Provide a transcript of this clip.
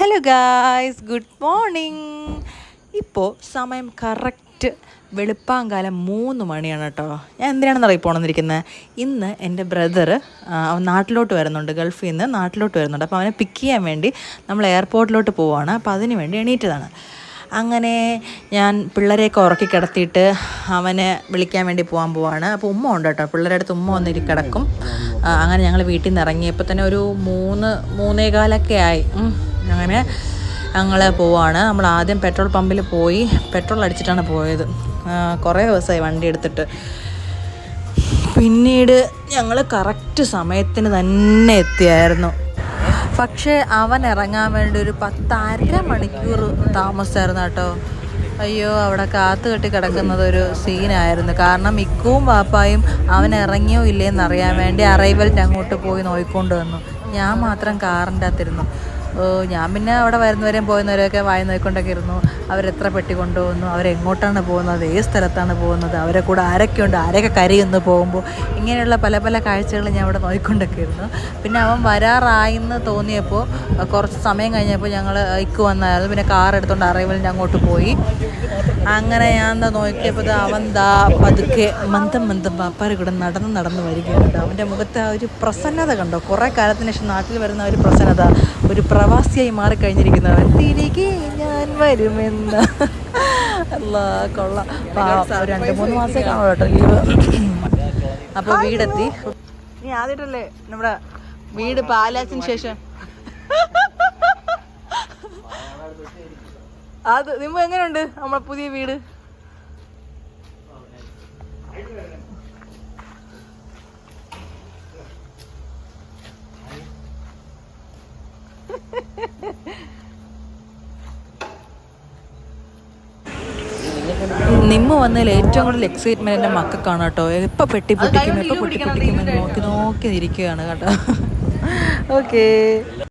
Hello guys, good morning. ഇപ്പോൾ സമയം correct വെളുപ്പാങ്കാലം 3 മണിയാണ് കേട്ടോ. ഞാൻ എന്തിനാണെന്ന് അറിയി പോകണമെന്നിരിക്കുന്നത്. ഇന്ന് എൻ്റെ ബ്രദർ അവൻ നാട്ടിലോട്ട് വരുന്നുണ്ട്, ഗൾഫിൽ നിന്ന് നാട്ടിലോട്ട് വരുന്നുണ്ട്. അപ്പോൾ അവനെ പിക്ക് ചെയ്യാൻ വേണ്ടി നമ്മൾ എയർപോർട്ടിലോട്ട് പോവുകയാണ്. അപ്പോൾ അതിന് വേണ്ടി എണീറ്റതാണ്. അങ്ങനെ ഞാൻ പിള്ളേരെയൊക്കെ ഉറക്കി കിടത്തിയിട്ട് അവനെ വിളിക്കാൻ വേണ്ടി പോകാൻ പോവാണ്. അപ്പോൾ ഉമ്മ ഉണ്ട് കേട്ടോ, പിള്ളേരുടെ അടുത്ത് ഉമ്മ വന്നിട്ട് കിടക്കും. അങ്ങനെ ഞങ്ങൾ വീട്ടിൽ നിന്ന് ഇറങ്ങിയപ്പോൾ തന്നെ ഒരു 3-3:15 ആയി. അങ്ങനെ ഞങ്ങൾ പോവാണ്. നമ്മൾ ആദ്യം പെട്രോൾ പമ്പിൽ പോയി പെട്രോൾ അടിച്ചിട്ടാണ് പോയത്. കുറേ ദിവസമായി വണ്ടി എടുത്തിട്ട്. പിന്നീട് ഞങ്ങൾ കറക്റ്റ് സമയത്തിന് തന്നെ എത്തിയായിരുന്നു. പക്ഷേ അവൻ ഇറങ്ങാൻ വേണ്ടി ഒരു 10-1/2 മണിക്കൂർ താമസിച്ചായിരുന്നു കേട്ടോ. അയ്യോ, അവിടെ കാത്തു കെട്ടി കിടക്കുന്നത് ഒരു സീനായിരുന്നു. കാരണം ഇക്കുവും പാപ്പായും അവൻ ഇറങ്ങിയോ ഇല്ലേന്നറിയാൻ വേണ്ടി അറൈവലിൻ്റെ അങ്ങോട്ട് പോയി നോക്കിക്കൊണ്ട് വന്നു. ഞാൻ മാത്രം കാറിൻ്റെ അകത്തിരുന്നു. ഞാൻ പിന്നെ അവിടെ വരുന്നവരെയും പോയുന്നവരെയൊക്കെ വായി നോക്കിക്കൊണ്ടൊക്കെ ഇരുന്നു. അവരെത്ര പെട്ടി കൊണ്ടുപോകുന്നു, അവരെങ്ങോട്ടാണ് പോകുന്നത്, ഏത് സ്ഥലത്താണ് പോകുന്നത്, അവരെ കൂടെ ആരൊക്കെയുണ്ട്, ആരൊക്കെ കരയുന്നു പോകുമ്പോൾ, ഇങ്ങനെയുള്ള പല പല കാഴ്ചകൾ ഞാൻ അവിടെ നോക്കിക്കൊണ്ടൊക്കെ ഇരുന്നു. പിന്നെ അവൻ വരാറായിന്ന് തോന്നിയപ്പോൾ കുറച്ച് സമയം കഴിഞ്ഞപ്പോൾ ഞങ്ങൾ ഇക്ക് വന്നായിരുന്നു. പിന്നെ കാർ എടുത്തുകൊണ്ട് അറൈവലിൻ്റെ അങ്ങോട്ട് പോയി. അങ്ങനെ ഞാൻ എന്താ നോക്കിയപ്പോൾ അവൻ പതുക്കെ മന്ദം പാപ്പാരെ കൂടെ നടന്ന് വരികയാണ്. അവൻ്റെ മുഖത്തെ ആ ഒരു പ്രസന്നത കണ്ടോ, കുറേ കാലത്തിന് ശേഷം നാട്ടിൽ വരുന്ന ഒരു പ്രസന്നത, ഒരു പ്രവാസിയായി മാറിക്കഴിഞ്ഞിരിക്കുന്നവൻ. തിരികെ ഞാൻ വരുമെന്ന്. അല്ലാ, കൊള്ളാം. 2-3 മാസമേ കാണും കേട്ടോ ലീവ്. അപ്പോൾ വീടെത്തി. നീ ആദ്യമായിട്ടല്ലേ നമ്മുടെ വീട് പാലാച്ചിന് ശേഷം? അത് നിങ്ങൾ എങ്ങനെയുണ്ട് നമ്മളെ പുതിയ വീട്? നിമ്മ വന്നതിൽ ഏറ്റവും കൂടുതൽ എക്സൈറ്റ്മെന്റ് എൻ്റെ മക്കൾക്കാണ് കേട്ടോ. എപ്പോൾ പെട്ടി പൊട്ടിക്കും നോക്കി ഇരിക്കുകയാണ് കേട്ടോ. ഓക്കേ.